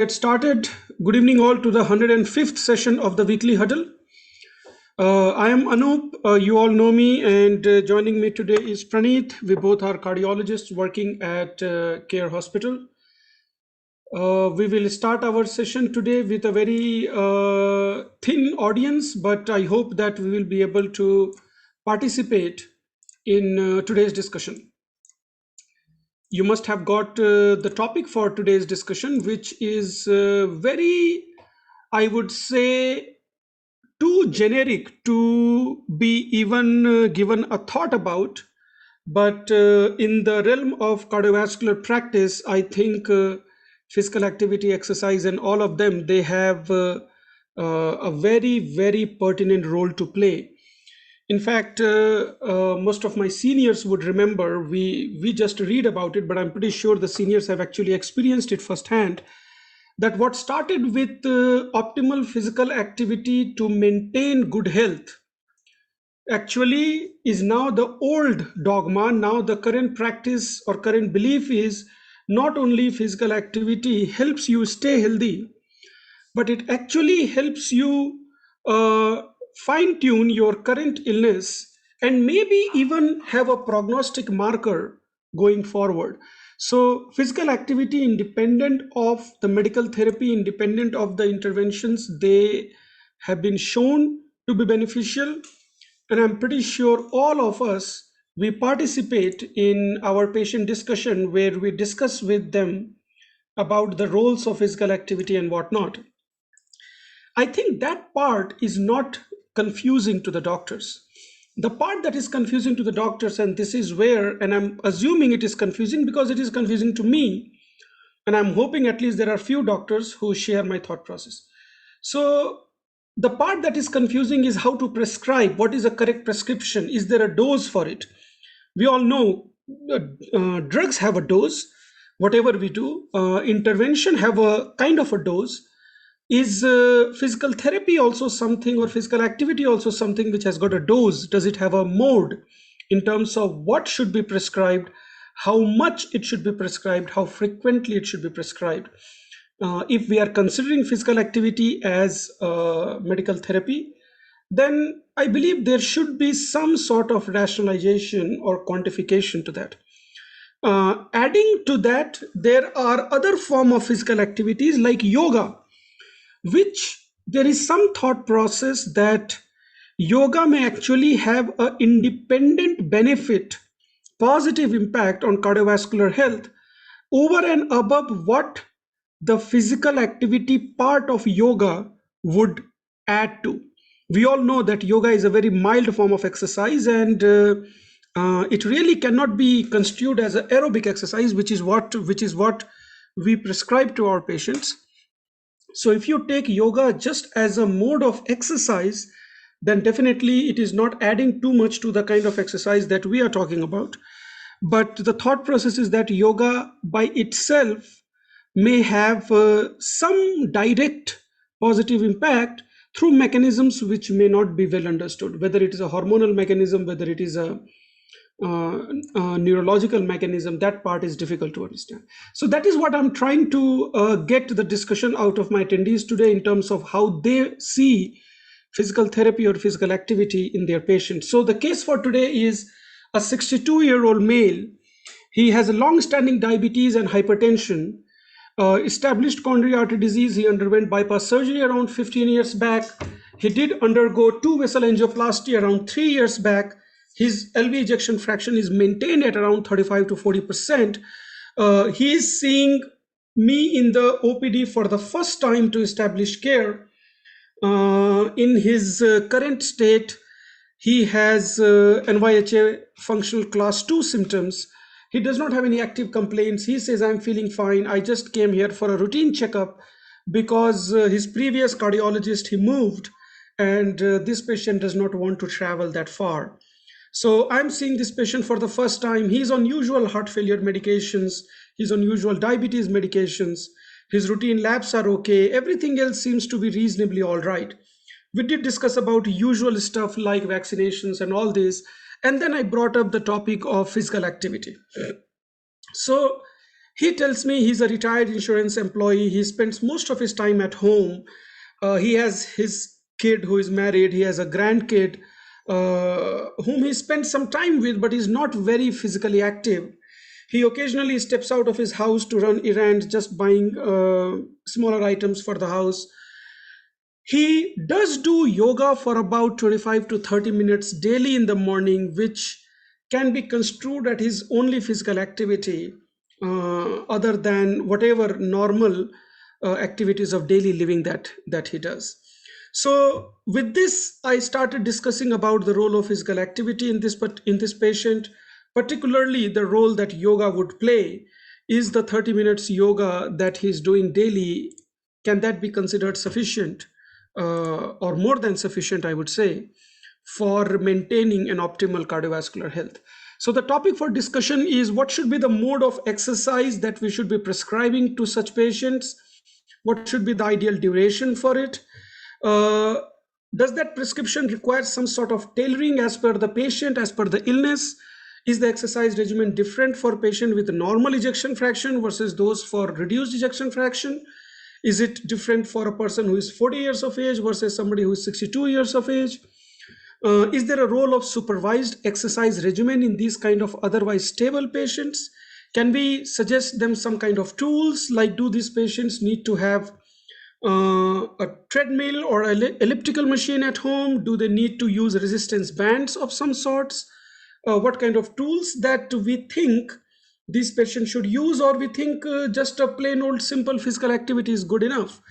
Get started. Good evening, all, to the 105th session of the Weekly Huddle. I am Anoop. You all know me, and joining me today is Praneeth. We both are cardiologists working at Care Hospital. We will start our session today with a very thin audience, but I hope that we will be able to participate in today's discussion. You must have got the topic for today's discussion, which is very, I would say, too generic to be even given a thought about. But in the realm of cardiovascular practice, I think physical activity, exercise, and all of them, they have a very, very pertinent role to play. In fact, most of my seniors would remember, we just read about it, but I'm pretty sure the seniors have actually experienced it firsthand, that what started with optimal physical activity to maintain good health actually is now the old dogma. Now the current practice or current belief is not only physical activity helps you stay healthy, but it actually helps you fine tune your current illness and maybe even have a prognostic marker going forward. So, physical activity, independent of the medical therapy, independent of the interventions, they have been shown to be beneficial. And I'm pretty sure all of us, we participate in our patient discussion where we discuss with them about the roles of physical activity and whatnot. I think that part is not confusing to the doctors. The part that is confusing to the doctors, and this is where, and I'm assuming it is confusing because it is confusing to me, and I'm hoping at least there are few doctors who share my thought process. So, the part that is confusing is how to prescribe. What is a correct prescription? Is there a dose for it? We all know drugs have a dose, whatever we do. Intervention have a kind of a dose. Is physical therapy also something, or physical activity also something which has got a dose? Does it have a mode in terms of what should be prescribed, how much it should be prescribed, how frequently it should be prescribed? If we are considering physical activity as medical therapy, then I believe there should be some sort of rationalization or quantification to that. Adding to that, there are other form of physical activities like yoga, which there is some thought process that yoga may actually have an independent benefit, positive impact on cardiovascular health over and above what the physical activity part of yoga would add to. We all know that yoga is a very mild form of exercise, and it really cannot be construed as an aerobic exercise, which is what we prescribe to our patients. So if you take yoga just as a mode of exercise, then definitely it is not adding too much to the kind of exercise that we are talking about. But the thought process is that yoga by itself may have some direct positive impact through mechanisms which may not be well understood, whether it is a hormonal mechanism, whether it is a neurological mechanism. That part is difficult to understand. So that is what I'm trying to get the discussion out of my attendees today in terms of how they see physical therapy or physical activity in their patients. So the case for today is a 62-year-old male. He has a long-standing diabetes and hypertension, established coronary artery disease. He underwent bypass surgery around 15 years back. He did undergo two vessel angioplasty around 3 years back. His LV ejection fraction is maintained at around 35 to 40%. He is seeing me in the OPD for the first time to establish care. In his current state, he has NYHA functional class 2 symptoms. He does not have any active complaints. He says, I'm feeling fine. I just came here for a routine checkup because his previous cardiologist, he moved, and this patient does not want to travel that far. So I'm seeing this patient for the first time. He's on usual heart failure medications. He's on usual diabetes medications. His routine labs are okay. Everything else seems to be reasonably all right. We did discuss about usual stuff like vaccinations and all this. And then I brought up the topic of physical activity. So He tells me he's a retired insurance employee. He spends most of his time at home. He has his kid who is married. He has a grandkid whom he spends some time with, but he's not very physically active. He occasionally steps out of his house to run errands, just buying smaller items for the house. He does do yoga for about 25 to 30 minutes daily in the morning, which can be construed as his only physical activity other than whatever normal activities of daily living that he does. So with this, I started discussing about the role of physical activity in this patient, particularly the role that yoga would play. Is the 30 minutes yoga that he's doing daily, can that be considered sufficient or more than sufficient, I would say, for maintaining an optimal cardiovascular health? So the topic for discussion is what should be the mode of exercise that we should be prescribing to such patients? What should be the ideal duration for it? Uh, does that prescription require some sort of tailoring as per the patient, as per the illness? Is the exercise regimen different for patient with normal ejection fraction versus those for reduced ejection fraction? Is it different for a person who is 40 years of age versus somebody who is 62 years of age? Is there a role of supervised exercise regimen in these kind of otherwise stable patients? Can we suggest them some kind of tools, like do these patients need to have a treadmill or elliptical machine at home? Do they need to use resistance bands of some sorts? What kind of tools that we think these patients should use, or we think just a plain old simple physical activity is good enough?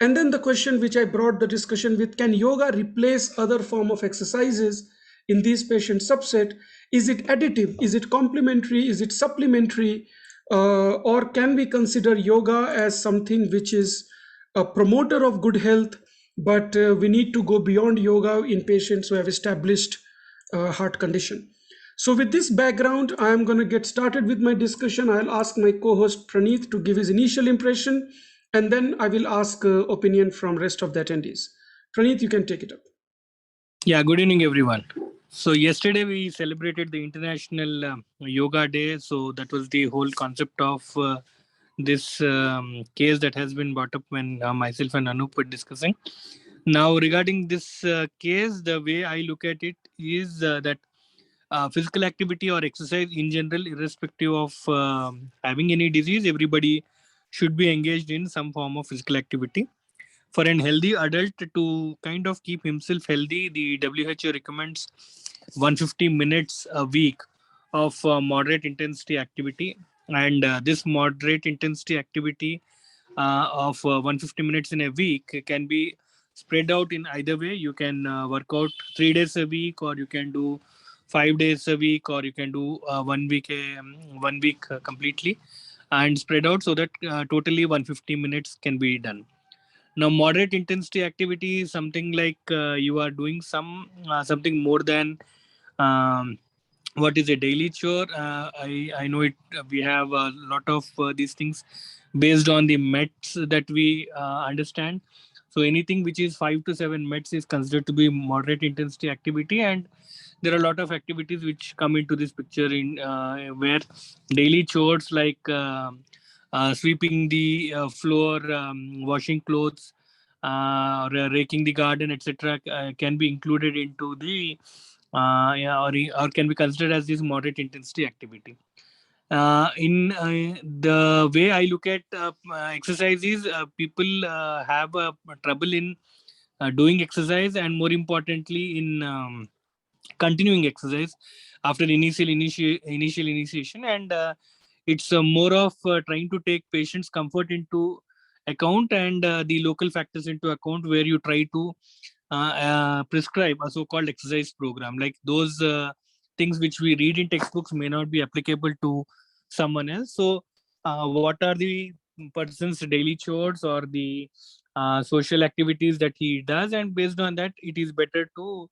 And then the question which I brought the discussion with, can yoga replace other form of exercises in these patient subset? Is it additive? Is it complementary? Is it supplementary? Or can we consider yoga as something which is a promoter of good health, but we need to go beyond yoga in patients who have established heart condition? So with this background, I am going to get started with my discussion. I'll ask my co-host Praneeth to give his initial impression, and then I will ask opinion from rest of the attendees. Praneeth, you can take it up. Yeah, good evening, everyone. So yesterday we celebrated the International Yoga Day. So that was the whole concept of this case that has been brought up when myself and Anoop were discussing. Now, regarding this case, the way I look at it is that physical activity or exercise in general, irrespective of having any disease, everybody should be engaged in some form of physical activity. For an healthy adult to kind of keep himself healthy, the WHO recommends 150 minutes a week of moderate intensity activity. And this moderate intensity activity of 150 minutes in a week can be spread out in either way. You can work out 3 days a week, or you can do 5 days a week, or you can do 1 week, 1 week completely and spread out so that totally 150 minutes can be done. Now, moderate intensity activity is something like you are doing something more than um, what is a daily chore. I know it. We have a lot of these things based on the METs that we understand. So anything which is 5 to 7 METs is considered to be moderate intensity activity, and there are a lot of activities which come into this picture in where daily chores like sweeping the floor, washing clothes, or raking the garden, etc., can be included into the yeah, or can be considered as this moderate intensity activity. In the way I look at exercises, people have trouble in doing exercise, and more importantly in continuing exercise after initial initiation. And it's more of trying to take patients comfort into account, and the local factors into account, where you try to prescribe a so-called exercise program. Like those things which we read in textbooks may not be applicable to someone else. So what are the person's daily chores or the social activities that he does, and based on that it is better to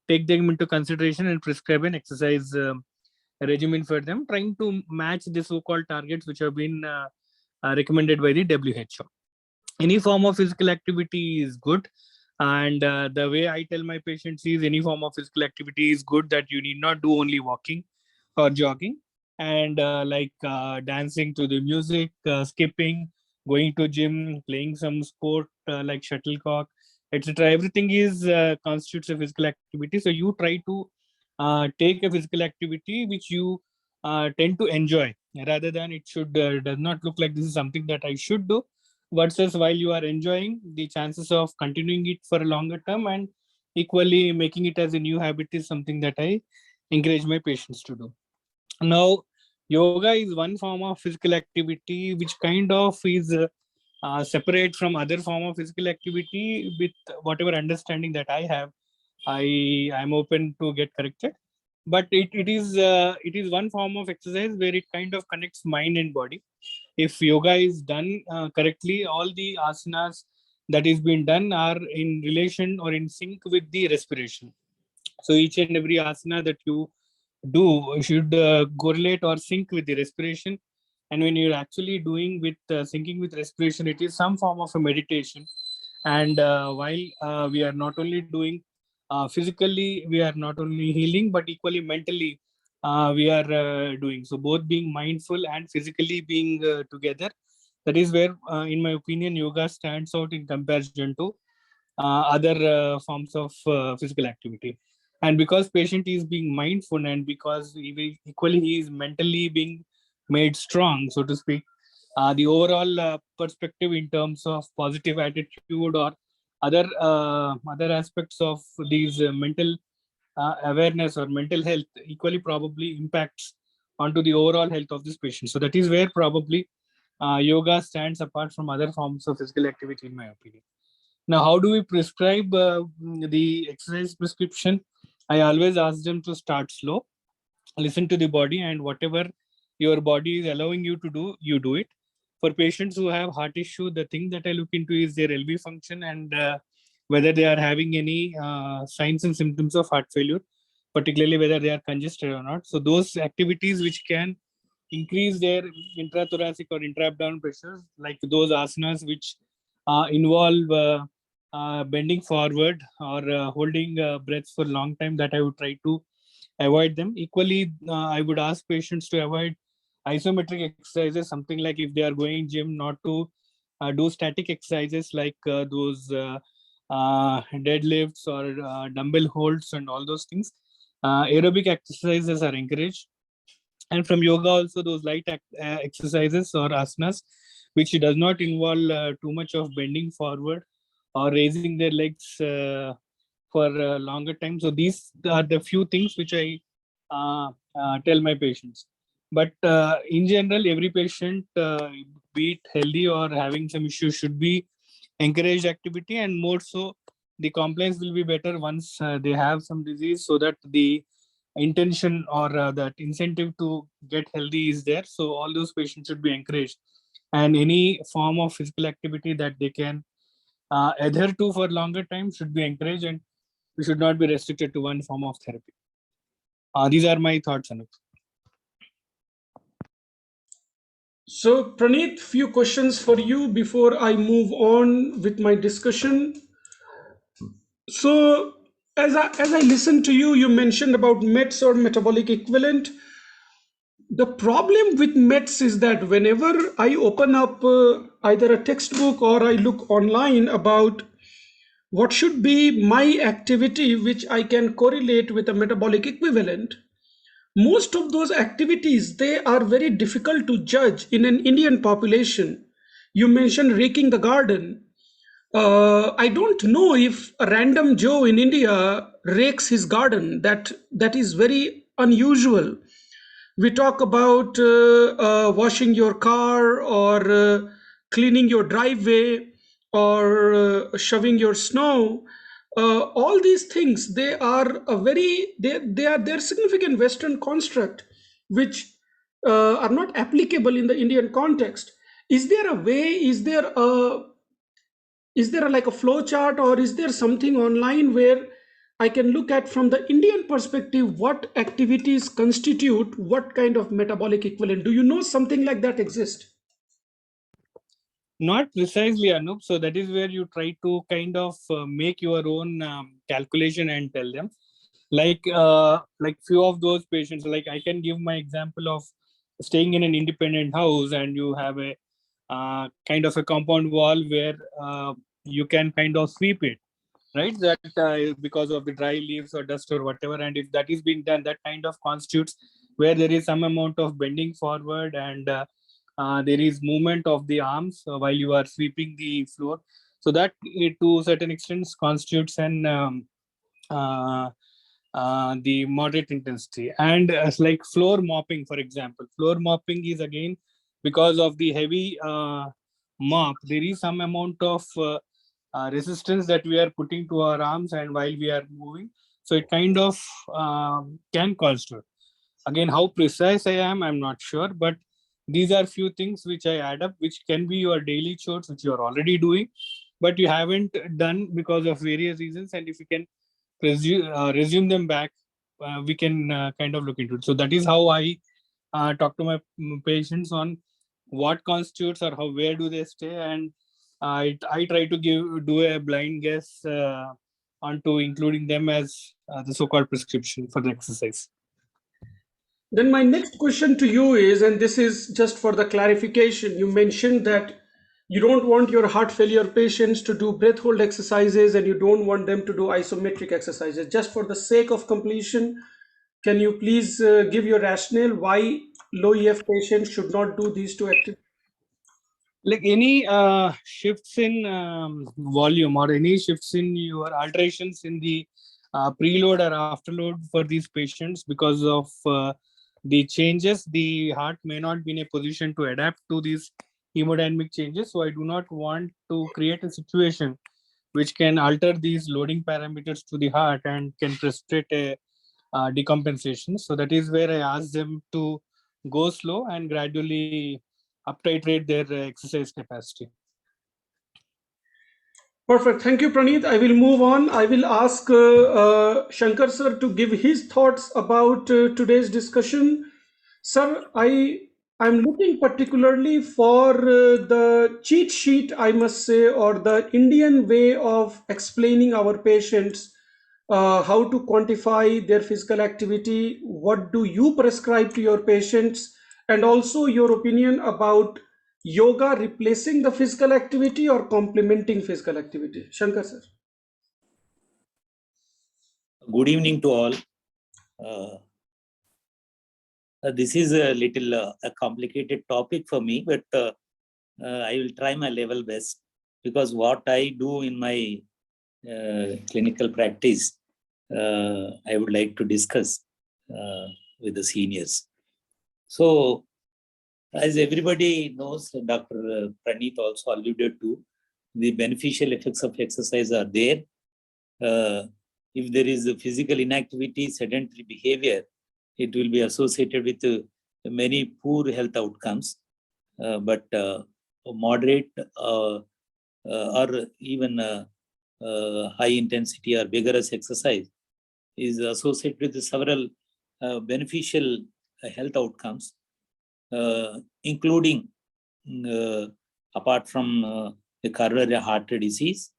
take them into consideration and prescribe an exercise regimen for them, trying to match the so-called targets which have been recommended by the WHO. Any form of physical activity is good, and the way I tell my patients is any form of physical activity is good, that you need not do only walking or jogging. and dancing to the music, skipping, going to gym, playing some sport like shuttlecock, etc. Everything is constitutes a physical activity. So you try to take a physical activity which you tend to enjoy, rather than it should does not look like this is something that I should do, versus while you are enjoying, the chances of continuing it for a longer term and equally making it as a new habit is something that I encourage my patients to do. Now, yoga is one form of physical activity which kind of is separate from other form of physical activity. With whatever understanding that I have, I'm open to get corrected. But it is one form of exercise where it kind of connects mind and body. If yoga is done correctly, all the asanas that is being done are in relation or in sync with the respiration. So each and every asana that you do should correlate or sync with the respiration. And when you're actually doing with syncing with respiration, it is some form of a meditation. And while we are not only doing physically, we are not only healing, but equally mentally, we are doing. So both being mindful and physically being together. That is where, in my opinion, yoga stands out in comparison to other forms of physical activity. And because patient is being mindful, and because equally he is mentally being made strong, so to speak, the overall perspective in terms of positive attitude or other aspects of these mental awareness or mental health equally probably impacts onto the overall health of this patient. So that is where probably yoga stands apart from other forms of physical activity, in my opinion. Now, how do we prescribe the exercise prescription? I always ask them to start slow, listen to the body, and whatever your body is allowing you to do, you do it. For patients who have heart issue, the thing that I look into is their LV function, and whether they are having any signs and symptoms of heart failure, particularly whether they are congested or not. So those activities which can increase their intrathoracic or intra-abdominal pressures, like those asanas which involve bending forward or holding breaths for a long time, that I would try to avoid them. Equally, I would ask patients to avoid isometric exercises, something like if they are going gym, not to do static exercises like those deadlifts or dumbbell holds and all those things. Aerobic exercises are encouraged. And from yoga also, those light exercises or asanas which does not involve too much of bending forward or raising their legs for a longer time. So these are the few things which I tell my patients. But in general, every patient, be it healthy or having some issues, should be encouraged activity, and more so the compliance will be better once they have some disease, so that the intention or that incentive to get healthy is there. So all those patients should be encouraged, and any form of physical activity that they can adhere to for longer time should be encouraged, and we should not be restricted to one form of therapy. These are my thoughts, Anup. So, Praneeth, few questions for you before I move on with my discussion. So, as I listened to you, you mentioned about METs or metabolic equivalent. The problem with METs is that whenever I open up either a textbook or I look online about what should be my activity which I can correlate with a metabolic equivalent, most of those activities, they are very difficult to judge in an Indian population. You mentioned raking the garden. I don't know if a random Joe in India rakes his garden. That is very unusual. We talk about washing your car or cleaning your driveway or shoving your snow. All these things, they are a very they're significant Western construct which are not applicable in the Indian context. Is there a way, is there like a flow chart, or is there something online where I can look at from the Indian perspective what activities constitute what kind of metabolic equivalent? Do you know something like that exist? Not precisely, Anup. So that is where you try to kind of make your own calculation and tell them. Like few of those patients, like I can give my example of staying in an independent house and you have a kind of a compound wall where you can kind of sweep it, right? That because of the dry leaves or dust or whatever, and if that is being done, that kind of constitutes where there is some amount of bending forward and there is movement of the arms while you are sweeping the floor. So that to a certain extent constitutes an uh, the moderate intensity. And like floor mopping, for example, floor mopping is again because of the heavy mop, there is some amount of resistance that we are putting to our arms and while we are moving. So it kind of can constitute. Again, how precise I am, I'm not sure, but these are few things which I add up, which can be your daily chores, which you are already doing, but you haven't done because of various reasons. And if you can resume them back, we can kind of look into it. So that is how I talk to my patients on what constitutes or how where do they stay, and I try to do a blind guess onto including them as the so-called prescription for the exercise. Then my next question to you is, and this is just for the clarification, you mentioned that you don't want your heart failure patients to do breath hold exercises and you don't want them to do isometric exercises. Just for the sake of completion, can you please give your rationale why low EF patients should not do these two activities? Like any shifts in volume or any shifts in your alterations in the preload or afterload for these patients, because of the changes, the heart may not be in a position to adapt to these hemodynamic changes. So I do not want to create a situation which can alter these loading parameters to the heart and can precipitate a decompensation. So that is where I ask them to go slow and gradually uptitrate their exercise capacity. Perfect. Thank you, Praneeth. I will move on. I will ask Shankar sir to give his thoughts about today's discussion. Sir, I'm looking particularly for the cheat sheet, I must say, or the Indian way of explaining our patients how to quantify their physical activity. What do you prescribe to your patients? And also your opinion about yoga replacing the physical activity or complementing physical activity. Shankar sir. Good evening to all. This is a little a complicated topic for me, but I will try my level best, because what I do in my clinical practice, I would like to discuss with the seniors. So, as everybody knows, Dr. Praneeth also alluded to, the beneficial effects of exercise are there. If there is a physical inactivity, sedentary behavior, it will be associated with many poor health outcomes. But moderate or even high intensity or vigorous exercise is associated with several beneficial health outcomes, including apart from the coronary heart disease,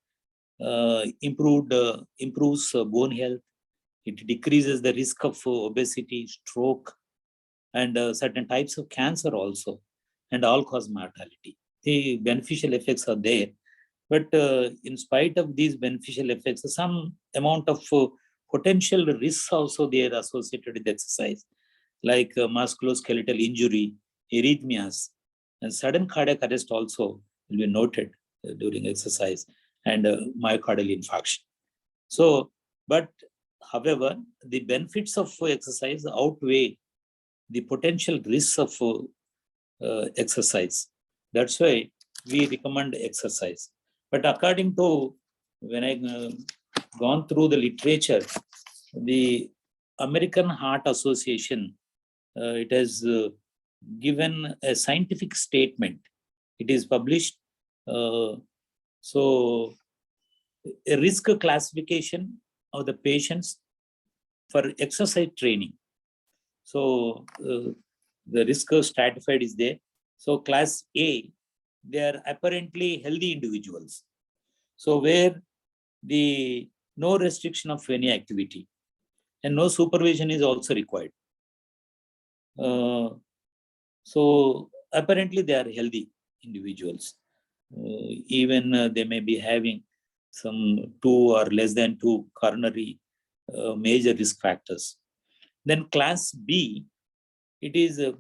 improves bone health. It decreases the risk of obesity, stroke, and certain types of cancer also, and all-cause mortality. The beneficial effects are there. But in spite of these beneficial effects, some amount of potential risks also they are associated with exercise, like musculoskeletal injury, arrhythmias, and sudden cardiac arrest also will be noted during exercise, and myocardial infarction. So, but however, the benefits of exercise outweigh the potential risks of exercise. That's why we recommend exercise. But according to, when I gone through the literature, the American Heart Association, it has given a scientific statement. It is published. So a risk classification of the patients for exercise training. So the risk stratified is there. So class A, they are apparently healthy individuals. So where the no restriction of any activity and no supervision is also required. So apparently they are healthy individuals. Even they may be having some 2 or less than 2 coronary major risk factors. Then class B, it is a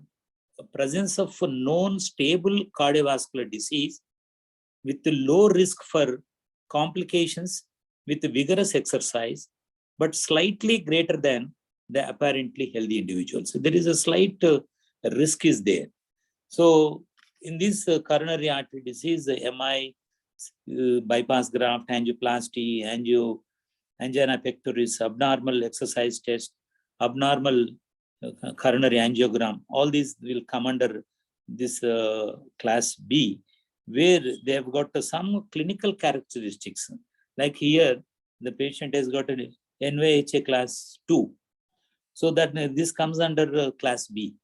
presence of a known stable cardiovascular disease with low risk for complications with vigorous exercise, but slightly greater than the apparently healthy individuals. So there is a slight risk is there. So in this coronary artery disease, MI, bypass graft, angioplasty, angina pectoris, abnormal exercise test, abnormal coronary angiogram, all these will come under this class B, where they have got some clinical characteristics. Like here, the patient has got an NYHA class 2. So that this comes under class B.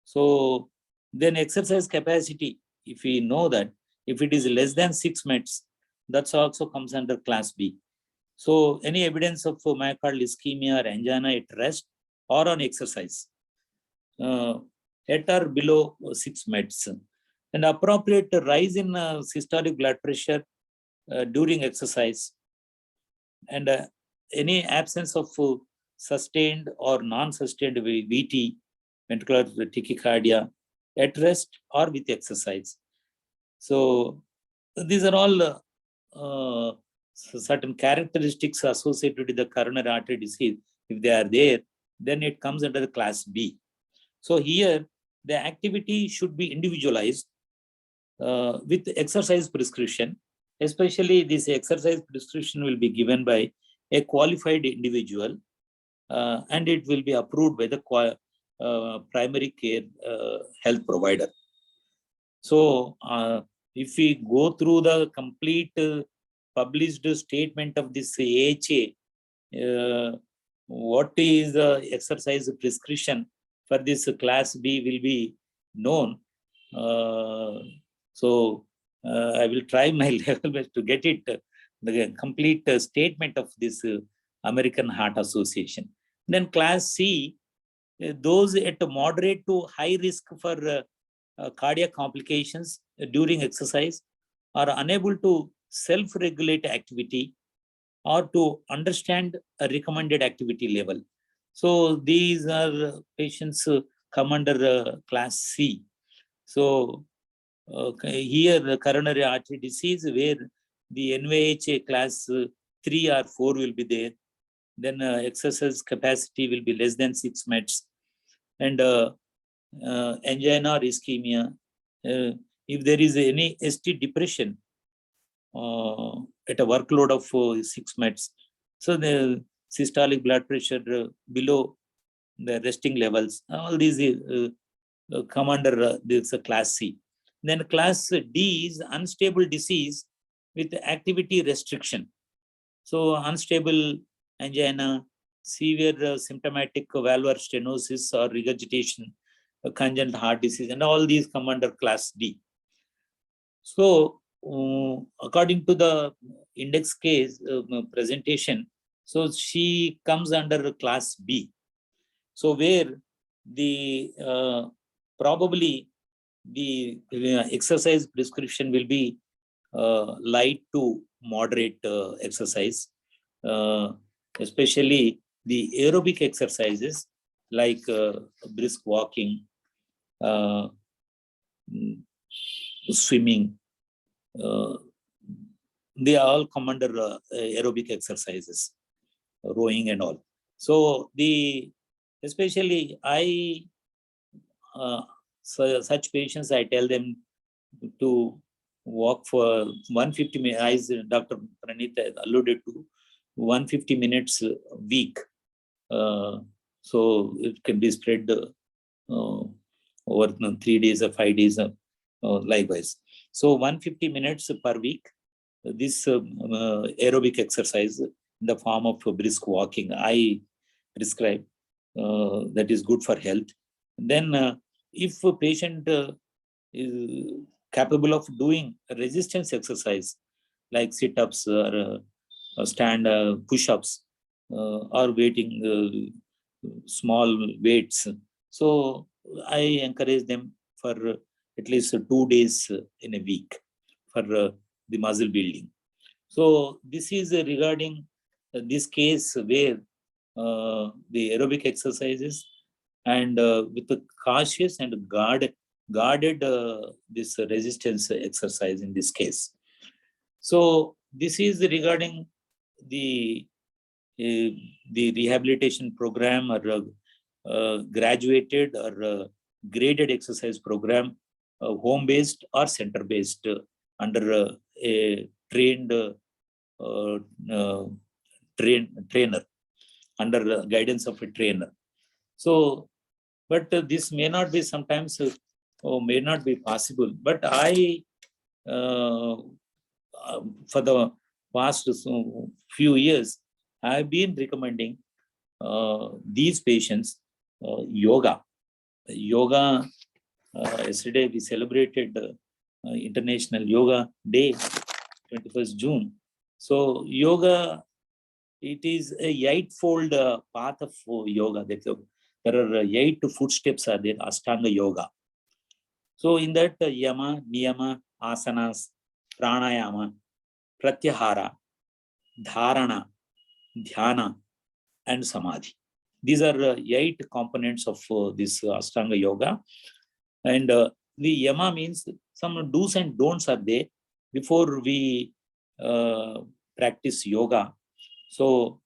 So then exercise capacity, if we know that, if it is less than 6 meds, that also comes under class B. So any evidence of myocardial ischemia or angina at rest or on exercise, at or below 6 meds, and appropriate rise in systolic blood pressure during exercise, and any absence of sustained or non-sustained VT, ventricular tachycardia, at rest or with exercise. So these are all certain characteristics associated with the coronary artery disease. If they are there, then it comes under the class B. So here, the activity should be individualized with exercise prescription. Especially this exercise prescription will be given by a qualified individual, and it will be approved by the primary care health provider. So if we go through the complete published statement of this AHA, what is the exercise prescription for this class B will be known. So I will try my level best to get it, the complete statement of this American Heart Association. Then class C, those at moderate to high risk for cardiac complications during exercise are unable to self-regulate activity or to understand a recommended activity level. So these are patients come under class C. So here the coronary artery disease where the NYHA class 3 or 4 will be there. Then exercise capacity will be less than 6 meds. And angina or ischemia. If there is any ST depression at a workload of 6 meds, so the systolic blood pressure below the resting levels, all these come under this class C. Then class D is unstable disease with activity restriction. So unstable angina, severe symptomatic valvular stenosis or regurgitation, congenital heart disease, and all these come under class D. So according to the index case presentation, so she comes under class B. So where the probably the exercise prescription will be light to moderate exercise, especially the aerobic exercises like brisk walking, swimming. They all come under aerobic exercises, rowing and all. So especially such patients, I tell them to walk for 150 minutes, as Dr. Pranit alluded to, 150 minutes a week. So it can be spread over 3 days or 5 days, likewise. So 150 minutes per week, this aerobic exercise in the form of brisk walking, I prescribe. That is good for health. Then if a patient is capable of doing resistance exercise like sit-ups or stand push-ups or weighting small weights, so I encourage them for at least 2 days in a week for the muscle building. So this is regarding this case where the aerobic exercises and with a cautious and guarded this resistance exercise in this case. So this is regarding the the rehabilitation program or graduated or graded exercise program, home-based or center-based under a trained trainer, under guidance of a trainer. So, but this may not be sometimes, may not be possible. But I, for the past few years, I've been recommending these patients yoga. Yoga, yesterday we celebrated International Yoga Day, 21st June. So yoga, it is a eightfold path of yoga. There are 8 footsteps are there, Ashtanga Yoga. So in that yama, niyama, asanas, pranayama, pratyahara, dharana, dhyana, and samadhi. These are 8 components of this Ashtanga Yoga. And the yama means some do's and don'ts are there before we practice yoga. So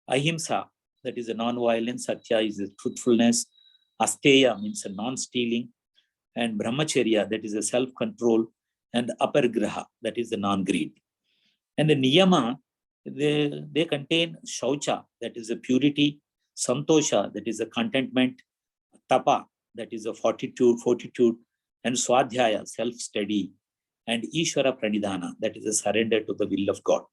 ahimsa, that is a non-violence, satya is a truthfulness, asteya means a non-stealing, and brahmacharya, that is a self-control, and aparigraha, that is the non-greed. And the niyama, they contain shaucha, that is a purity, santosha, that is a contentment, tapa, that is a fortitude, and swadhyaya, self-study, and ishvara pranidhana, that is a surrender to the will of God.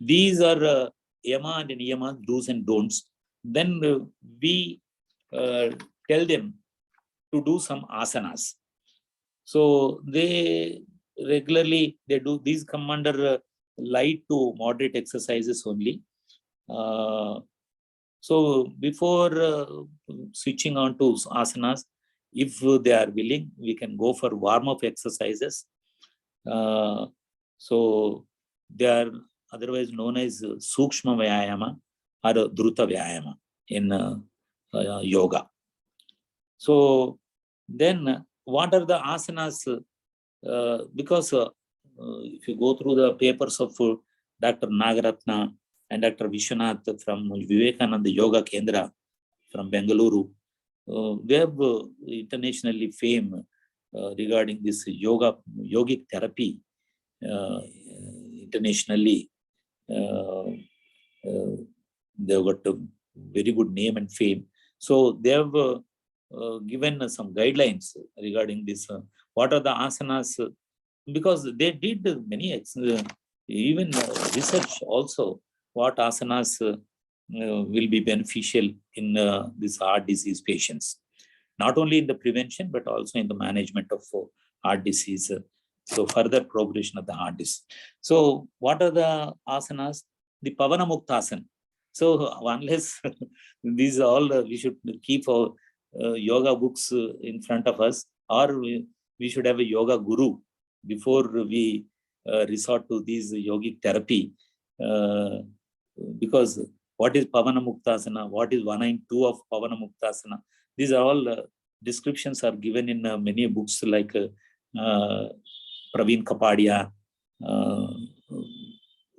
These are yama and niyama, do's and don'ts. Then we tell them to do some asanas. So they regularly, they do, these come under light to moderate exercises only. So before switching on to asanas, if they are willing, we can go for warm-up exercises. So they are otherwise known as Sukshma Vyayama or Druta Vyayama in yoga. So then what are the asanas? Because if you go through the papers of Dr. Nagaratna and Dr. Vishwanath from Vivekananda Yoga Kendra from Bengaluru, they have internationally fame regarding this yogic therapy internationally. They've got a very good name and fame. So they have given some guidelines regarding this. What are the asanas? Because they did many even research also what asanas will be beneficial in this heart disease patients, not only in the prevention but also in the management of heart disease. So further progression of the heart disease. So what are the asanas? The Pavana Muktasana. So unless these all we should keep our yoga books in front of us, or we should have a yoga guru before we resort to these yogic therapy. Because what is Pavana Muktasana? What is 1 and 2 of Pavana Muktasana? These are all descriptions are given in many books like Praveen Kapadia.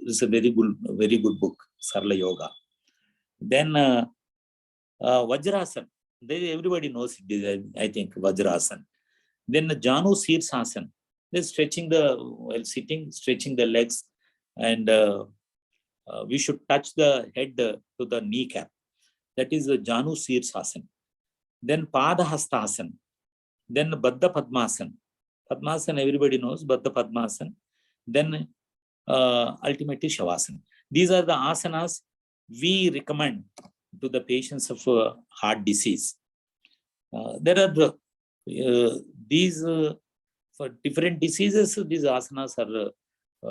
This is a very good book, Sarla Yoga. Then Vajrasan. Everybody knows it, I think, Vajrasan. Then Janu Sirsasana. They're stretching while sitting, stretching the legs, and we should touch the head to the kneecap. That is the Janu Sirsasana. Then Padahastasana. Then Baddha Padmasana. Padmasana, everybody knows, Baddha Padmasana. Then ultimately Shavasana. These are the asanas we recommend to the patients of heart disease. There are these for different diseases, these asanas are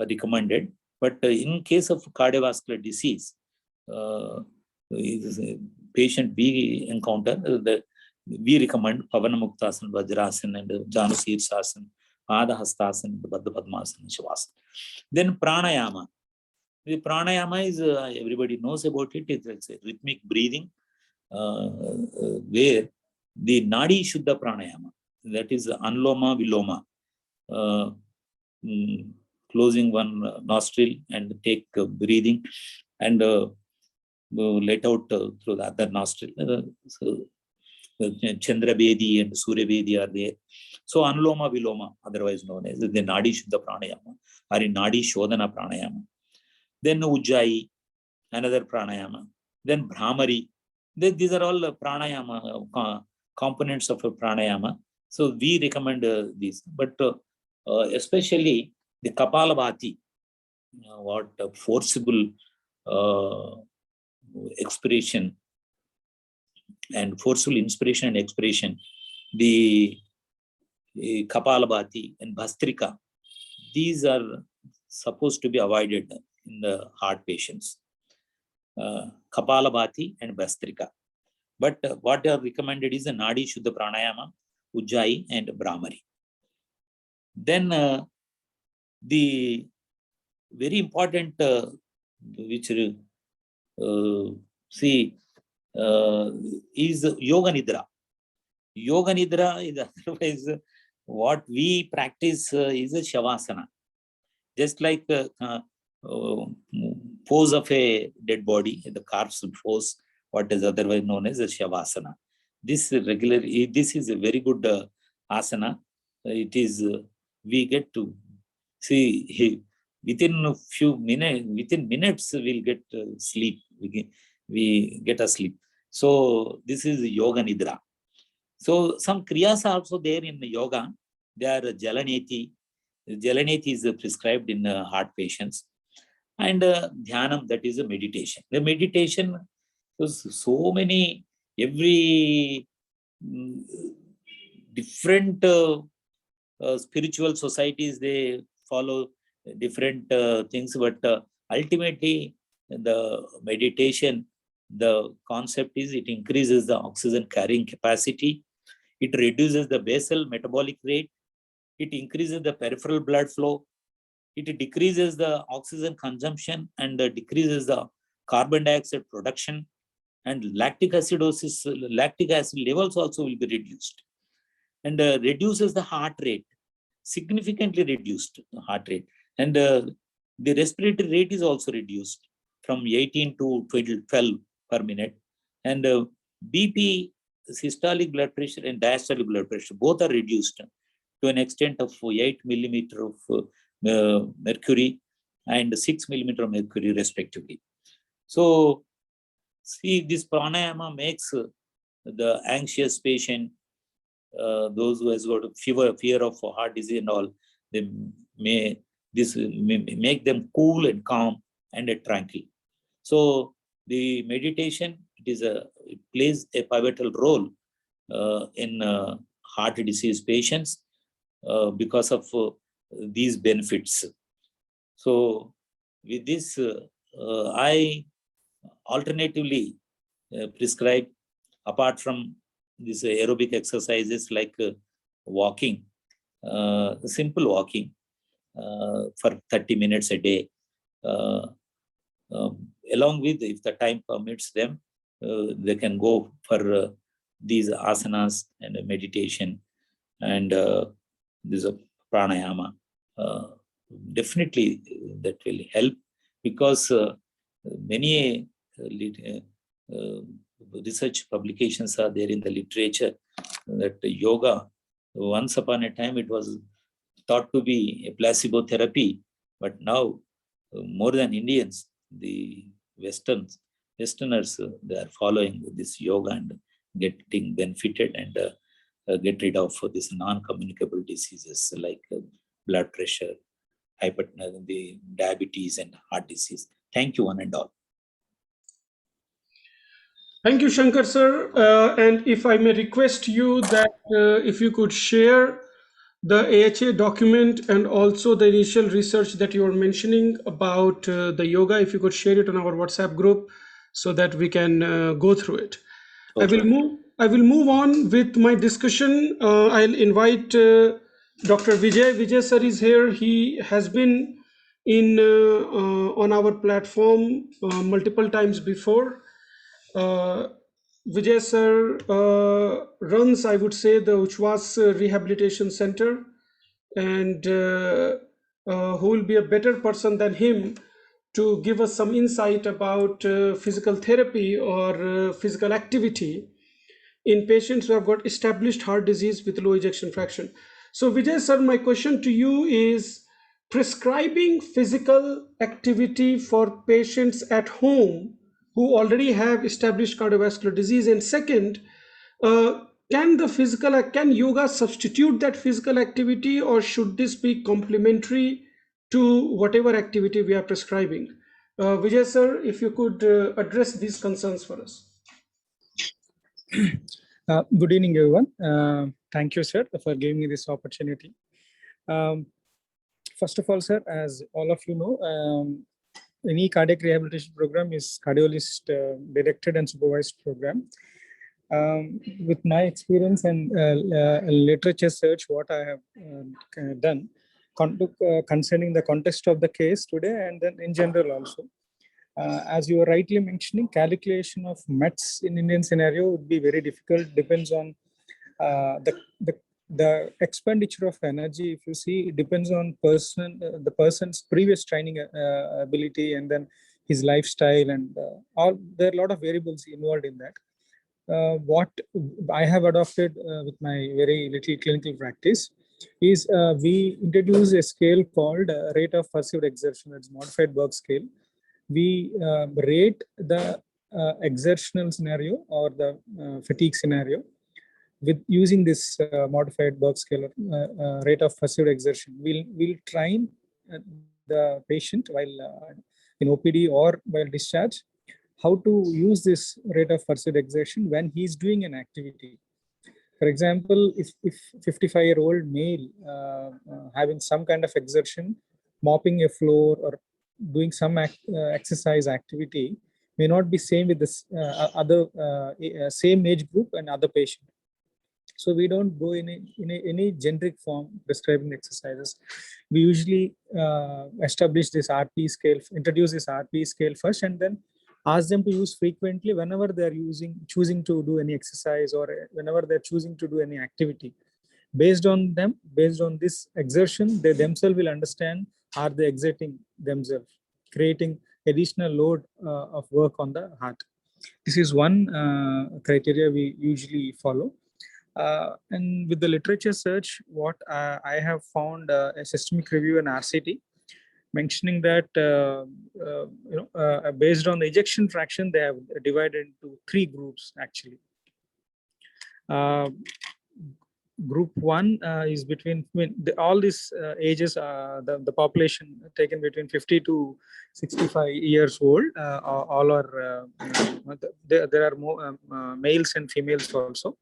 recommended. But in case of cardiovascular disease, patient we encounter, we recommend Pavanamuktasana, Vajrasana, and Janusirsasana, Adahastasana, and Baddha Padmasana, Shavasana. Then pranayama. The pranayama is, everybody knows about it. It's a rhythmic breathing where the Nadi Shuddha pranayama, that is Anloma Viloma, closing one nostril and take breathing and let out through the other nostril. So, Chandra Vedi and Surya Vedi are there. So Anuloma Viloma, otherwise known as the Nadi Shuddha pranayama, or in Nadi Shodhana pranayama. Then Ujjayi, another pranayama. Then Brahmari. These are all pranayama components of a pranayama. So we recommend these. But especially the Kapalabhati, what forcible expiration and forceful inspiration and expiration, the Kapalabhati and Bhastrika, these are supposed to be avoided in the heart patients. Kapalabhati and Bhastrika. But what are recommended is the Nadi Shuddha Pranayama, Ujjayi and Brahmari. Then the very important, which is Yoga Nidra. Yoga Nidra is otherwise what we practice is a Shavasana. Just like pose of a dead body, the corpse pose, what is otherwise known as a Shavasana. This is a very good asana. It is, we get to see within a few minutes, within minutes we'll get sleep. We get asleep. So this is Yoga Nidra. So some kriyas are also there in yoga. They are Jalaneti. Jalaneti is prescribed in heart patients. And Dhyanam, that is a meditation. The meditation was so many, every different spiritual societies, they follow different things, but ultimately the meditation, the concept is it increases the oxygen carrying capacity, it reduces the basal metabolic rate, it increases the peripheral blood flow, it decreases the oxygen consumption and decreases the carbon dioxide production, and lactic acidosis, lactic acid levels also will be reduced, and reduces the heart rate, significantly reduced the heart rate, and the respiratory rate is also reduced from 18 to 12 per minute, and BP, systolic blood pressure and diastolic blood pressure, both are reduced to an extent of 8 millimeter of mercury and 6 millimeter of mercury respectively. So see, this pranayama makes the anxious patient, those who has got fear of heart disease and all, they may make them cool and calm and tranquil. So the meditation, it plays a pivotal role in heart disease patients because of these benefits. So with this, I alternatively prescribe, apart from these aerobic exercises like walking, simple walking for 30 minutes a day, along with, if the time permits them, they can go for these asanas and meditation and this pranayama. Definitely that will help, because many research publications are there in the literature that yoga, once upon a time, it was thought to be a placebo therapy, but now more than Indians, the Westerners, they are following this yoga and getting benefited and get rid of these non-communicable diseases like blood pressure, hypertension, the diabetes and heart disease. Thank you, one and all. Thank you, Shankar sir. And if I may request you that if you could share the AHA document and also the initial research that you were mentioning about the yoga, if you could share it on our WhatsApp group so that we can go through it. Okay. I will move on with my discussion. I'll invite Dr. Vijay. Vijay sir is here. He has been in on our platform multiple times before. Vijay sir runs, I would say, the Uchwas Rehabilitation Center, and who will be a better person than him to give us some insight about physical therapy or physical activity in patients who have got established heart disease with low ejection fraction. So Vijay sir, my question to you is, prescribing physical activity for patients at home who already have established cardiovascular disease, and second, uh, can yoga substitute that physical activity, or should this be complementary to whatever activity we are prescribing? Vijay sir, if you could address these concerns for us. Good evening, everyone. Thank you, sir, for giving me this opportunity. First of all, sir, as all of you know, any cardiac rehabilitation program is cardiologist directed and supervised program. With my experience and literature search, what I have done concerning the context of the case today, and then in general also. As you were rightly mentioning, calculation of METs in Indian scenario would be very difficult. Depends on the expenditure of energy. If you see, it depends on the person's previous training ability, and then his lifestyle, and all. There are a lot of variables involved in that. What I have adopted with my very little clinical practice is we introduce a scale called rate of perceived exertion. It's modified Berg scale. We rate the exertional scenario or the fatigue scenario with using this modified Berg scale rate of perceived exertion. We'll train the patient while in OPD or while discharge how to use this rate of perceived exertion when he's doing an activity. For example, if 55-year-old male having some kind of exertion, mopping a floor or doing some exercise activity may not be same with this other same age group and other patient. So we don't go in any generic form prescribing exercises. We usually establish this RP scale, introduce this RP scale first, and then ask them to use frequently whenever they're choosing to do any exercise, or whenever they're choosing to do any activity. Based on this exertion, they themselves will understand, are they exerting themselves, creating additional load of work on the heart. This is one criteria we usually follow. And with the literature search, what I have found a systemic review and RCT mentioning that based on the ejection fraction, they have divided into 3 groups actually. Group 1 is between all these ages, the population taken between 50 to 65 years old, all are there are more males and females also.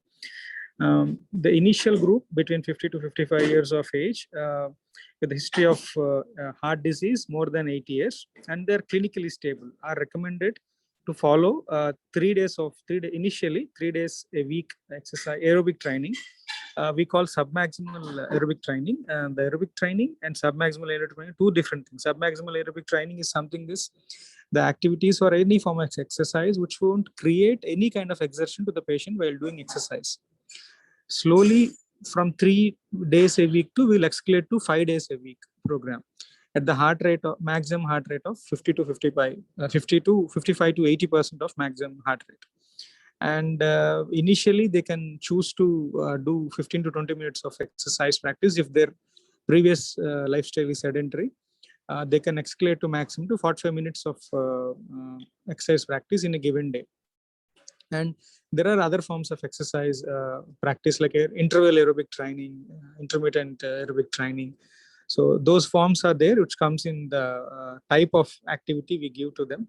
The initial group between 50 to 55 years of age with a history of heart disease more than 8 years, and they're clinically stable, are recommended to follow 3 days initially 3 days a week exercise aerobic training. We call submaximal aerobic training. The aerobic training and submaximal aerobic training, 2 different things. Submaximal aerobic training is something the activities or any form of exercise which won't create any kind of exertion to the patient while doing exercise. Slowly, from 3 days a week we'll escalate to 5 days a week program at the heart rate of maximum heart rate of 50 to 55 to 80% of maximum heart rate. And initially they can choose to do 15 to 20 minutes of exercise practice. If their previous lifestyle is sedentary, they can escalate to maximum to 45 minutes of exercise practice in a given day. And there are other forms of exercise practice like interval aerobic training, intermittent aerobic training. So those forms are there, which comes in the type of activity we give to them.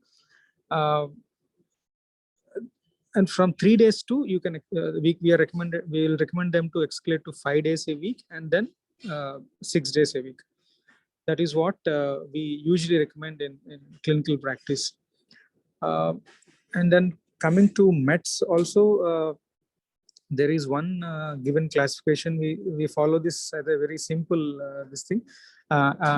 And from 3 days to we will recommend them to escalate to 5 days a week, and then 6 days a week. That is what we usually recommend in clinical practice. And then coming to METs also, there is one given classification. We follow this as a very simple this thing,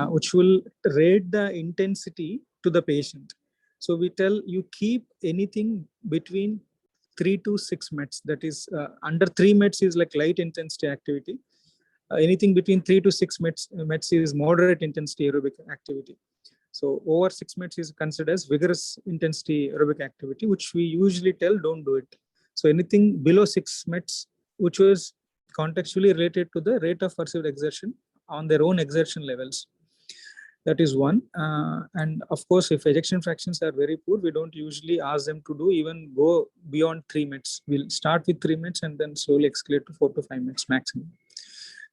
which will rate the intensity to the patient. So we tell you keep anything between 3 to 6 METs. That is under 3 METs is like light intensity activity. Anything between 3 to 6 METs is moderate intensity aerobic activity. So over 6 METs is considered as vigorous intensity aerobic activity, which we usually tell don't do it. So anything below 6 METs, which was contextually related to the rate of perceived exertion on their own exertion levels. That is one. And of course, if ejection fractions are very poor, we don't usually ask them to do even go beyond 3 METs. We'll start with 3 METs and then slowly escalate to 4 to 5 METs maximum.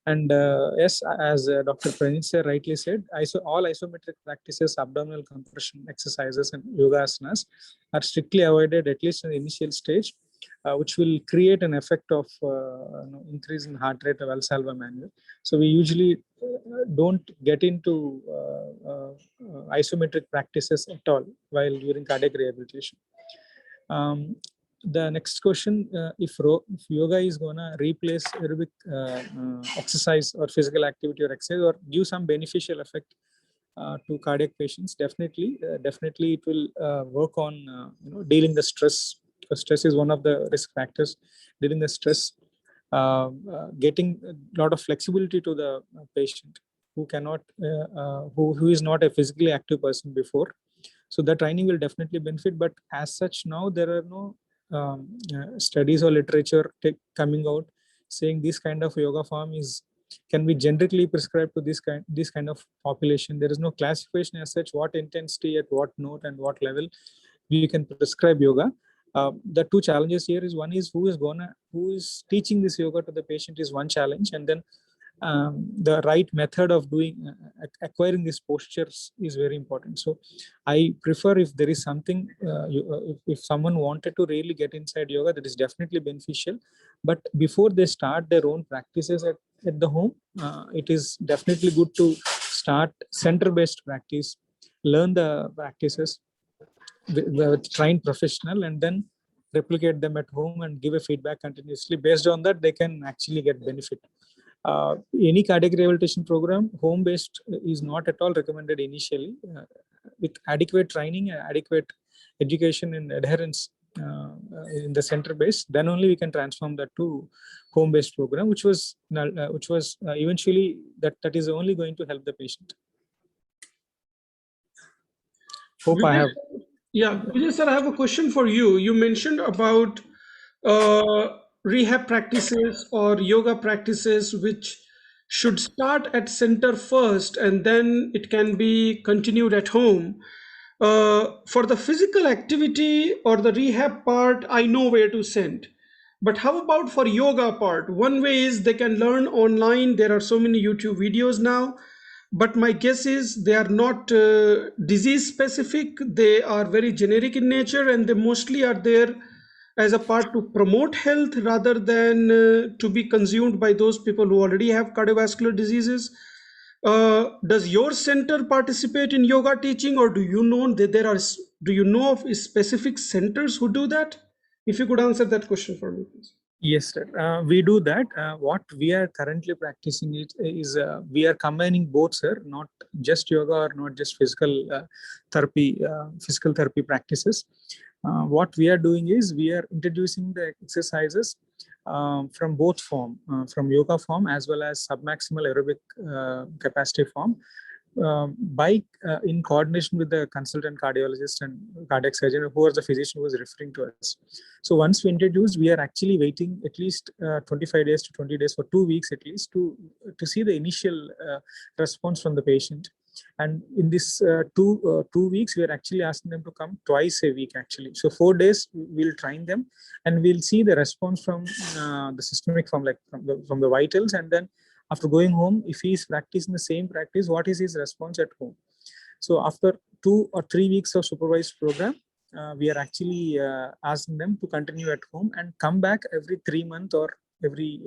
And yes, as Dr. Pranit rightly said, all isometric practices, abdominal compression exercises and yoga asanas are strictly avoided at least in the initial stage, which will create an effect of increase in heart rate of Valsalva manual. So we usually don't get into isometric practices at all while during cardiac rehabilitation. The next question, if yoga is gonna replace aerobic exercise or physical activity or exercise or give some beneficial effect to cardiac patients, definitely it will work on dealing the stress, because stress is one of the risk factors. Dealing the stress, getting a lot of flexibility to the patient who cannot who is not a physically active person before. So the training will definitely benefit, but as such now there are no studies or literature coming out saying this kind of yoga form can be generically prescribed to this kind of population. There is no classification as such, what intensity at what note and what level we can prescribe yoga. The two challenges here is, one is who is teaching this yoga to the patient is one challenge, and then the right method of doing acquiring these postures is very important. So I prefer, if there is something if someone wanted to really get inside yoga, that is definitely beneficial, but before they start their own practices at the home, it is definitely good to start center-based practice, learn the practices with trained professional, and then replicate them at home and give a feedback continuously. Based on that, they can actually get benefit. Any cardiac rehabilitation program, home-based is not at all recommended initially. With adequate training, adequate education and adherence in the center base, then only we can transform that to home-based program, which was eventually that is only going to help the patient. Hope I have. Yeah, Vijay sir, I have a question for you. You mentioned about rehab practices or yoga practices which should start at center first and then it can be continued at home. For the physical activity or the rehab part, I know where to send. But how about for yoga part? One way is they can learn online. There are so many YouTube videos now, but my guess is they are not disease specific. They are very generic in nature, and they mostly are there as a part to promote health rather than to be consumed by those people who already have cardiovascular diseases. Does your center participate in yoga teaching, or do you know that do you know of specific centers who do that? If you could answer that question for me, please. Yes, sir. We do that. What we are currently practicing is we are combining both, sir. Not just yoga or not just physical therapy practices. What we are doing is we are introducing the exercises from both form, from yoga form as well as submaximal aerobic capacity form, in coordination with the consultant cardiologist and cardiac surgeon, who was the physician who was referring to us. So once we introduce, we are actually waiting at least 25 days to 20 days, for 2 weeks at least, to see the initial response from the patient. And in this 2 weeks, we are actually asking them to come twice a week actually. So 4 days we'll train them, and we'll see the response from the systemic form, like from the vitals, and then after going home, if he is practicing the same practice, what is his response at home? So after 2 or 3 weeks of supervised program, we are actually asking them to continue at home and come back every 3 months or every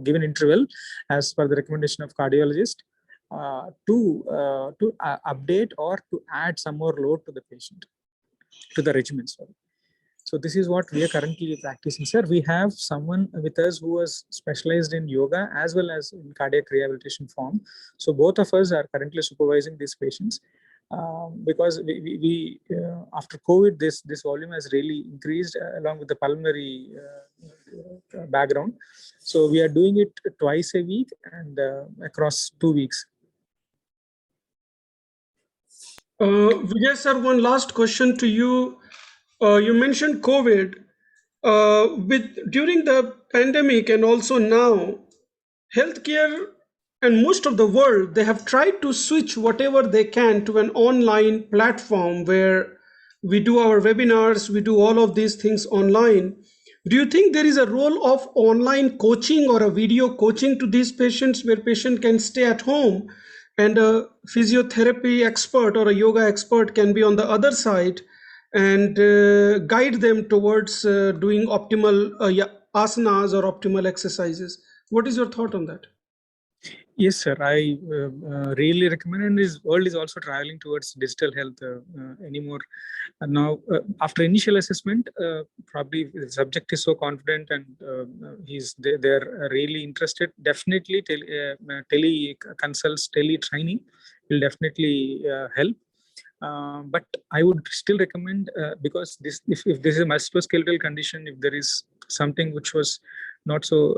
given interval as per the recommendation of cardiologist, to update or to add some more load to the patient, to the regimen. Sorry. So this is what we are currently practicing, sir. We have someone with us who was specialized in yoga as well as in cardiac rehabilitation form. So both of us are currently supervising these patients. Because we after COVID, this volume has really increased along with the pulmonary background. So we are doing it twice a week and across 2 weeks. Vijay sir, one last question to you. You mentioned COVID. During the pandemic and also now, healthcare and most of the world, they have tried to switch whatever they can to an online platform where we do our webinars, we do all of these things online. Do you think there is a role of online coaching or a video coaching to these patients where patient can stay at home and a physiotherapy expert or a yoga expert can be on the other side and guide them towards doing optimal asanas or optimal exercises? What is your thought on that? Yes, sir. I really recommend, and this world is also traveling towards digital health anymore. And now, after initial assessment, probably the subject is so confident and they're really interested. Definitely, tele consults, tele training will definitely help. But I would still recommend because if this is a musculoskeletal condition, if there is something which was not so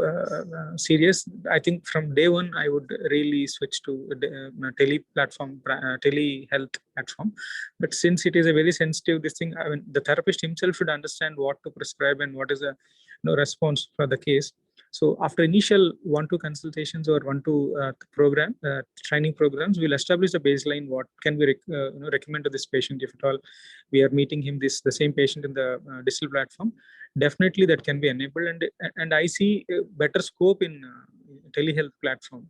serious, I think from day one I would really switch to tele health platform. But since it is a very sensitive this thing, I mean, the therapist himself should understand what to prescribe and what is a response for the case. So after initial 1-2 consultations or 1-2 training programs, we'll establish the baseline. What can we recommend to this patient if at all we are meeting him the same patient in the digital platform? Definitely that can be enabled, and I see better scope in telehealth platform,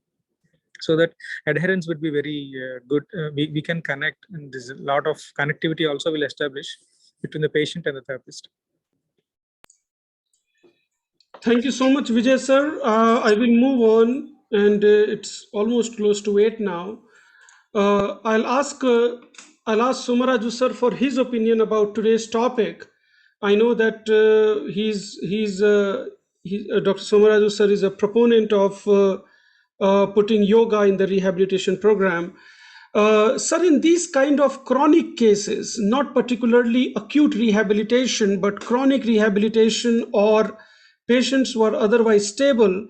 so that adherence would be very good. We can connect, and there's a lot of connectivity also will establish between the patient and the therapist. Thank you so much, Vijay sir. I will move on, and it's almost close to 8 now. I'll ask Somaraju sir for his opinion about today's topic. I know that Dr. Somaraju sir is a proponent of putting yoga in the rehabilitation program. Sir, in these kind of chronic cases, not particularly acute rehabilitation, but chronic rehabilitation or patients who are otherwise stable,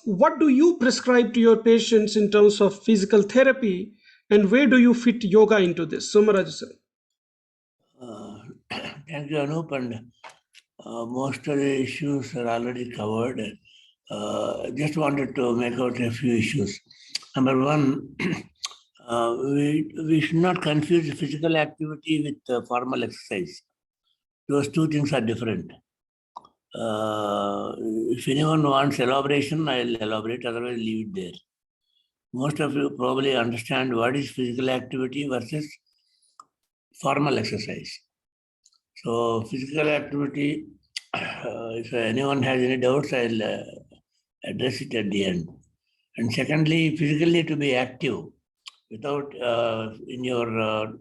what do you prescribe to your patients in terms of physical therapy, and where do you fit yoga into this? Somaraju sir. Thank you, Anoop, and most of the issues are already covered. Just wanted to make out a few issues. Number one, we should not confuse physical activity with formal exercise. Those two things are different. If anyone wants elaboration, I'll elaborate, otherwise leave it there. Most of you probably understand what is physical activity versus formal exercise. So physical activity, if anyone has any doubts, I'll address it at the end. And secondly, physically to be active without in your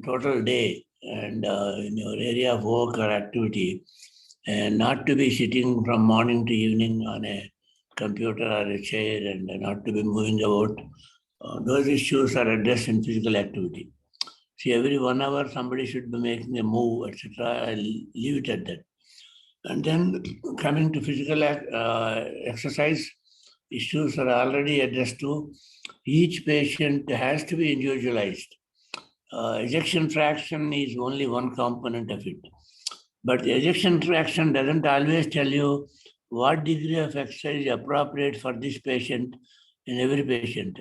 total day and in your area of work or activity, and not to be sitting from morning to evening on a computer or a chair and not to be moving about. Those issues are addressed in physical activity. See, every 1 hour somebody should be making a move, etc. I'll leave it at that. And then coming to physical exercise, issues are already addressed to. Each patient has to be individualized. Ejection fraction is only one component of it. But the ejection fraction doesn't always tell you what degree of exercise is appropriate for this patient in every patient.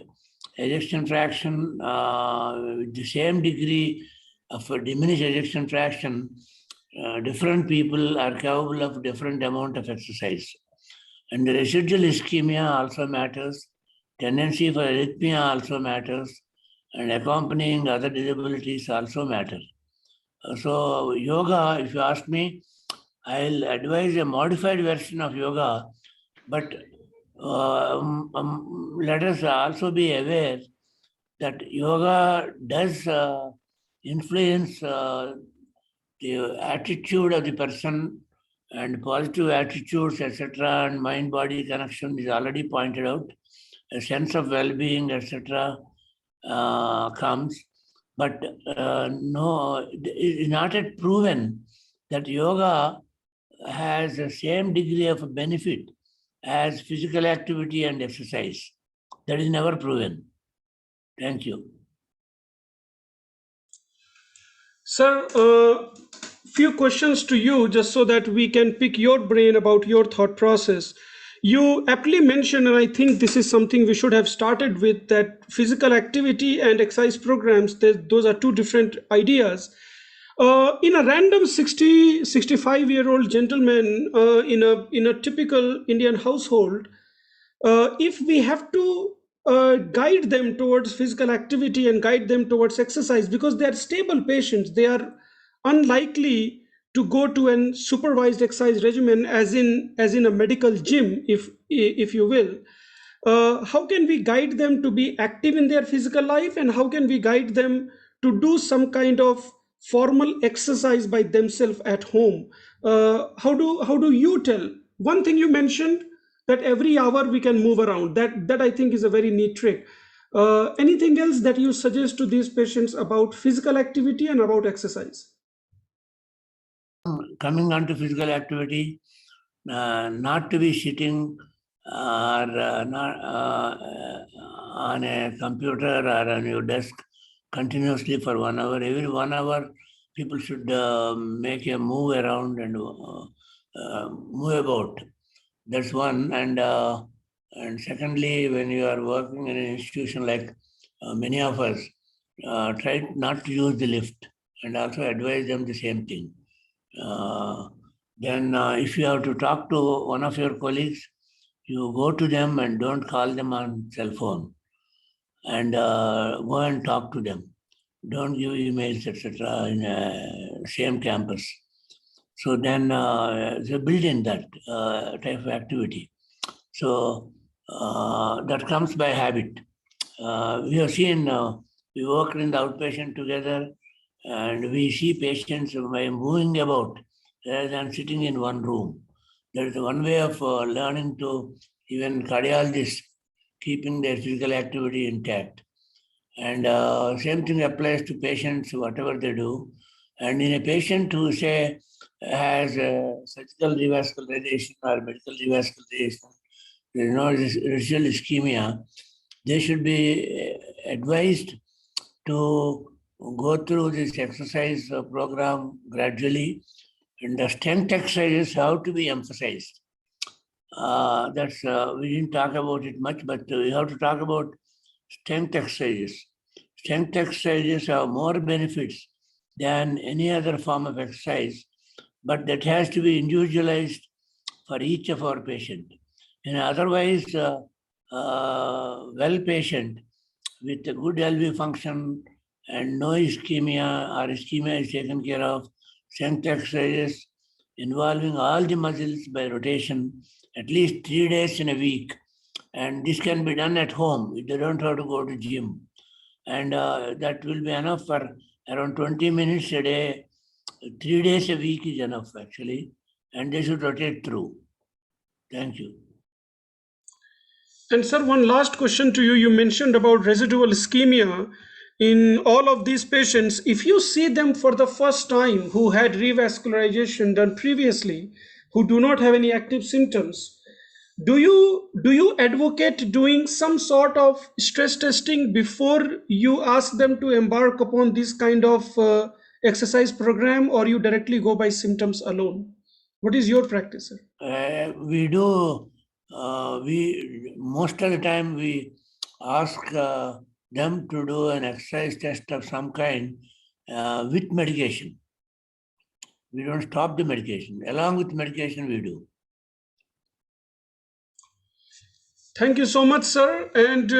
Ejection fraction, with the same degree of a diminished ejection fraction, different people are capable of different amount of exercise. And the residual ischemia also matters, tendency for arrhythmia also matters, and accompanying other disabilities also matter. So yoga, if you ask me, I'll advise a modified version of yoga, but let us also be aware that yoga does influence the the attitude of the person and positive attitudes, etc., and mind-body connection is already pointed out. A sense of well-being, etc., comes, but no, it is not yet proven that yoga has the same degree of benefit as physical activity and exercise. That is never proven. Thank you. Sir, few questions to you just so that we can pick your brain about your thought process. You aptly mentioned, and I think this is something we should have started with, that physical activity and exercise programs, those are two different ideas. In a random 65-year-old gentleman in a typical Indian household, if we have to guide them towards physical activity and guide them towards exercise, because they are stable patients, they are unlikely to go to an supervised exercise regimen as in a medical gym, if you will. How can we guide them to be active in their physical life, and how can we guide them to do some kind of formal exercise by themselves at home? How do you tell? One thing you mentioned, that every hour we can move around. That I think is a very neat trick. Anything else that you suggest to these patients about physical activity and about exercise? Coming on to physical activity, not to be sitting or not on a computer or on your desk continuously for 1 hour. Every 1 hour, people should make a move around and move about. That's one. And secondly, when you are working in an institution like many of us, try not to use the lift, and also advise them the same thing. Then if you have to talk to one of your colleagues, you go to them and don't call them on cell phone, and go and talk to them. Don't give emails, etc. in same campus. So then they build in that type of activity. So that comes by habit. We have seen, we worked in the outpatient together, and we see patients by moving about rather than sitting in one room. There is one way of learning to even cardiologists keeping their physical activity intact. And same thing applies to patients, whatever they do. And in a patient who, say, has surgical revascularization or medical revascularization, there is no residual ischemia, they should be advised to go through this exercise program gradually, and the strength exercises have to be emphasized. That's we didn't talk about it much, but we have to talk about strength exercises. Strength exercises have more benefits than any other form of exercise, but that has to be individualized for each of our patients. And otherwise, well patient with a good LV function and no ischemia, or ischemia is taken care of, strength exercises involving all the muscles by rotation, at least 3 days in a week. And this can be done at home. They don't have to go to gym. And that will be enough for around 20 minutes a day. 3 days a week is enough, actually. And they should rotate through. Thank you. And sir, one last question to you. You mentioned about residual ischemia. In all of these patients, if you see them for the first time who had revascularization done previously, who do not have any active symptoms, do you advocate doing some sort of stress testing before you ask them to embark upon this kind of exercise program, or you directly go by symptoms alone? What is your practice, sir? We do. We most of the time we ask them to do an exercise test of some kind with medication. We don't stop the medication. Along with medication, we do. Thank you so much, sir. And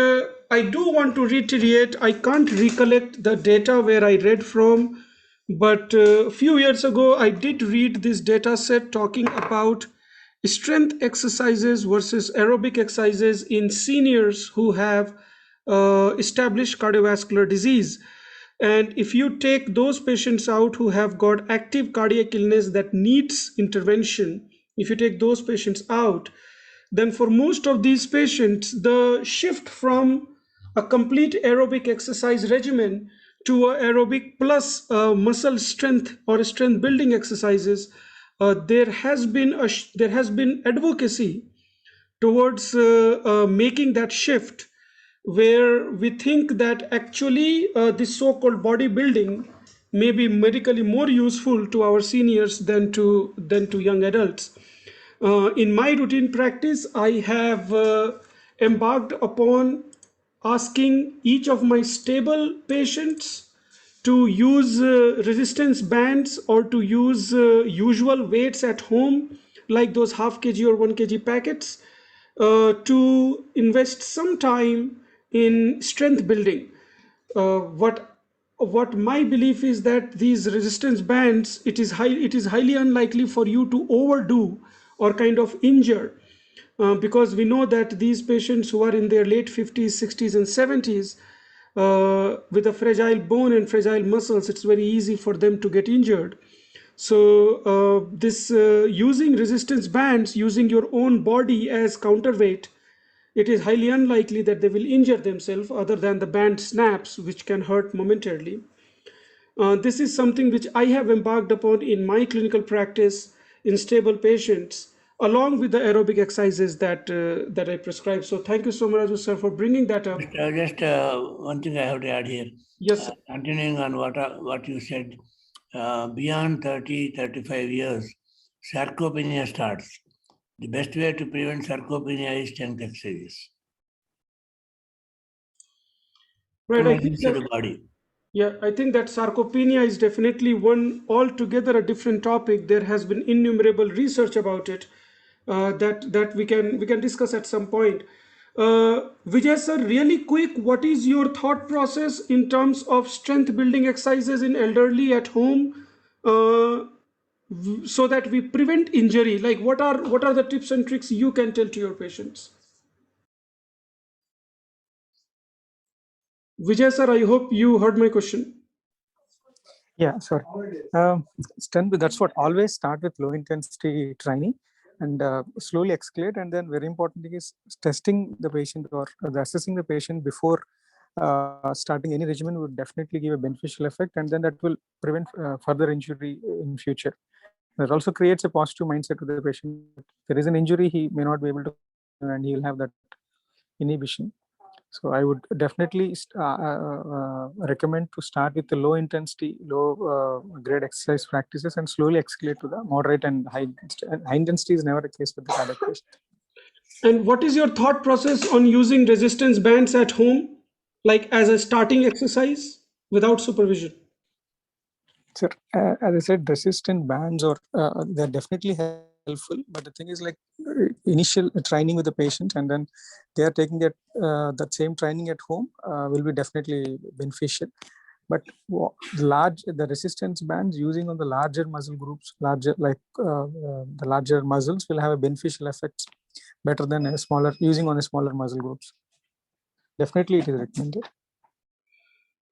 I do want to reiterate, I can't recollect the data where I read from, but a few years ago, I did read this data set talking about strength exercises versus aerobic exercises in seniors who have established cardiovascular disease. And if you take those patients out who have got active cardiac illness that needs intervention, if you take those patients out, then for most of these patients, the shift from a complete aerobic exercise regimen to a aerobic plus muscle strength or strength building exercises, there has been advocacy towards making that shift, where we think that actually this so-called bodybuilding may be medically more useful to our seniors than to young adults. In my routine practice, I have embarked upon asking each of my stable patients to use resistance bands or to use usual weights at home, like those half kg or 1 kg packets, to invest some time in strength building. What my belief is that these resistance bands, it is highly unlikely for you to overdo or kind of injure, because we know that these patients who are in their late 50s, 60s, and 70s, with a fragile bone and fragile muscles, it's very easy for them to get injured. So this using resistance bands, using your own body as counterweight, it is highly unlikely that they will injure themselves other than the band snaps, which can hurt momentarily. This is something which I have embarked upon in my clinical practice in stable patients, along with the aerobic exercises that I prescribe. So thank you so much, Raju sir, for bringing that up. Just one thing I have to add here. Yes, sir. Continuing on what you said, beyond 30, 35 years, sarcopenia starts. The best way to prevent sarcopenia is strength exercises. Right. I think To that, the body. yeah, I think that sarcopenia is definitely one altogether a different topic. There has been innumerable research about it, that we can discuss at some point. Vijay sir, really quick, what is your thought process in terms of strength building exercises in elderly at home, so that we prevent injury? Like, what are the tips and tricks you can tell to your patients? Vijay sir, I hope you heard my question. Yeah, sorry. Strength, that's what always start with low intensity training and slowly escalate. And then very important thing is testing the patient or assessing the patient before starting any regimen would definitely give a beneficial effect. And then that will prevent further injury in future. That also creates a positive mindset to the patient. If there is an injury, he may not be able to, and he will have that inhibition. So I would definitely recommend to start with the low intensity, low grade exercise practices and slowly escalate to the moderate and high. High intensity is never a case with the cardiac patient. And what is your thought process on using resistance bands at home, like as a starting exercise without supervision? Sir, as I said, resistant bands or they're definitely helpful. But the thing is, like initial training with the patient, and then they are taking that same training at home will be definitely beneficial. But the resistance bands using on the larger muscle groups, the larger muscles will have a beneficial effects better than a smaller using on a smaller muscle groups. Definitely, it is recommended.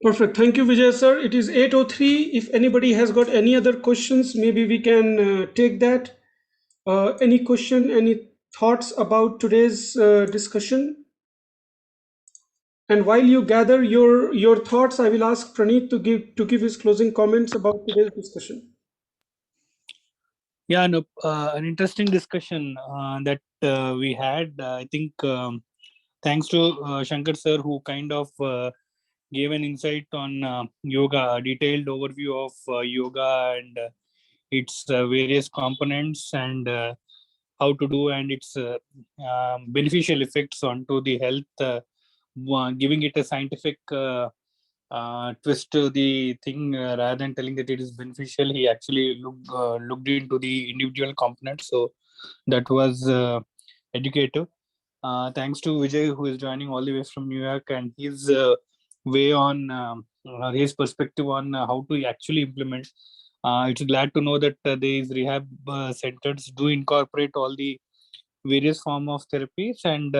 Perfect. Thank you, Vijay sir. It is 8:03. If anybody has got any other questions, maybe we can take that. Any question, any thoughts about today's discussion? And while you gather your thoughts, I will ask Praneeth to give his closing comments about today's discussion. Yeah, no, an interesting discussion that we had. I think thanks to Shankar sir, who kind of gave an insight on yoga, a detailed overview of yoga and its various components and how to do and its beneficial effects onto the health, giving it a scientific twist to the thing rather than telling that it is beneficial. He actually looked into the individual components, so that was educative. Thanks to Vijay, who is joining all the way from New York, and his way on his perspective on how to actually implement. It's glad to know that these rehab centers do incorporate all the various form of therapies, and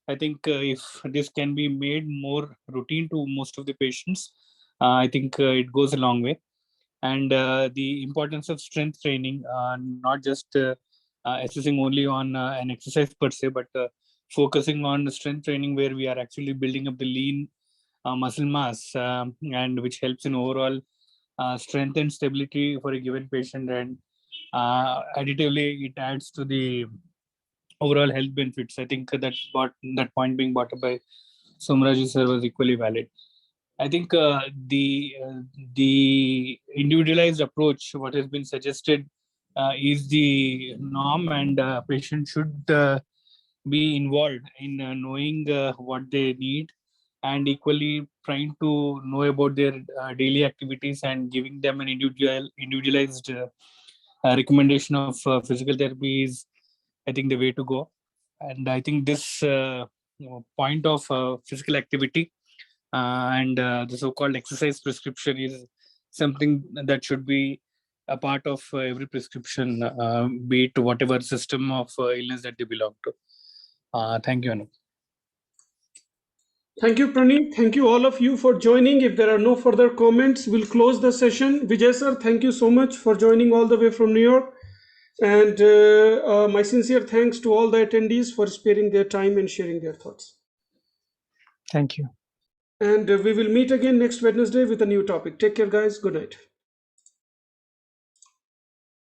I think if this can be made more routine to most of the patients, I think it goes a long way. And the importance of strength training, not just assessing only on an exercise per se, but focusing on strength training where we are actually building up the lean muscle mass, and which helps in overall strength and stability for a given patient, and additively it adds to the overall health benefits. I think that point being brought up by Somraju sir was equally valid. I think the individualized approach, what has been suggested, is the norm, and patient should be involved in knowing what they need, and equally trying to know about their daily activities and giving them an individualized recommendation of physical therapy is, I think, the way to go. And I think this point of physical activity and the so-called exercise prescription is something that should be a part of every prescription, be it whatever system of illness that they belong to. Thank you, Anoop. Thank you, Praneeth. Thank you all of you for joining. If there are no further comments, we'll close the session. Vijay sir, thank you so much for joining all the way from New York. And my sincere thanks to all the attendees for sparing their time and sharing their thoughts. Thank you. And we will meet again next Wednesday with a new topic. Take care, guys. Good night.